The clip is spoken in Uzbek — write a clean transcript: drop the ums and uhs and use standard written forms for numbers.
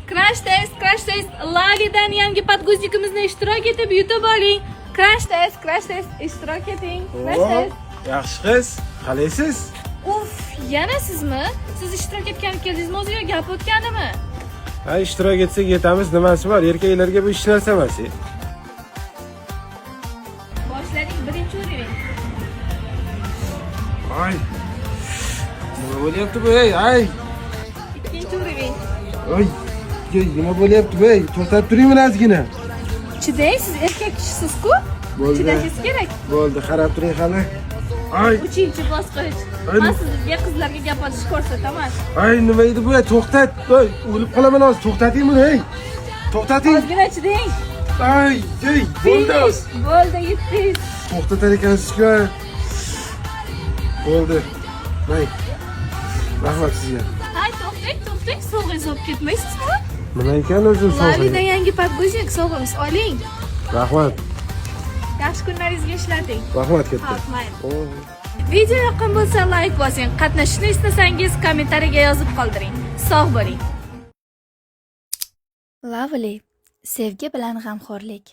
Crash Test Lavidan yangi podguznikimizni ishtirok etib yutib oling. Crash Test ishtirok eting. Crash Test. Yaxshi qiz, qalaysiz? Uf, yana sizmi? Siz ishtirok etgan keldingizmi o'zi yo gap o'tganimi? Ha, ishtirok etsak yetamiz, nimasi bor? Erkaklarga bu hech narsa emas. Boshlaring birinchi uring. Ay. Nima bo'lyapti bu, ay? Ikkinchi uring. Oy. Nima bo'lyapti bu? To'xtab turingmi ozgina? Chidang, siz erkak kishisiz-ku? Bo'ldi. Chidashingiz kerak. Bo'ldi, qarab turing hali. Ay. 3-bosqich. Men sizga qizlarga gap otish ko'rsataman. Ay, nima edi bu? To'xtat. Voy, o'lib qolaman hozir. To'xtating buni, ey. To'xtating. Ozgina chidang. Ay, bo'ldi. Bo'ldi, yetdingiz. To'xtatar ekansiz-ku. Bo'ldi. May. Rahmat sizga. Hay, to'xtang, sog'ingiz olib ketmaysizmi? Nima ekan o'zi Lavida yangi podguznik sovg'amiz oling. Rahmat. Yaxshi kunlaringizga ishlating. Rahmat katta. Xo'p, mayli. Video yoqqan bo'lsa like bosing. Qatnashishni istasangiz kommentariyaga yozib qoldiring. Sog' bo'ling. Lovely. Sevgi bilan g'amxo'rlik.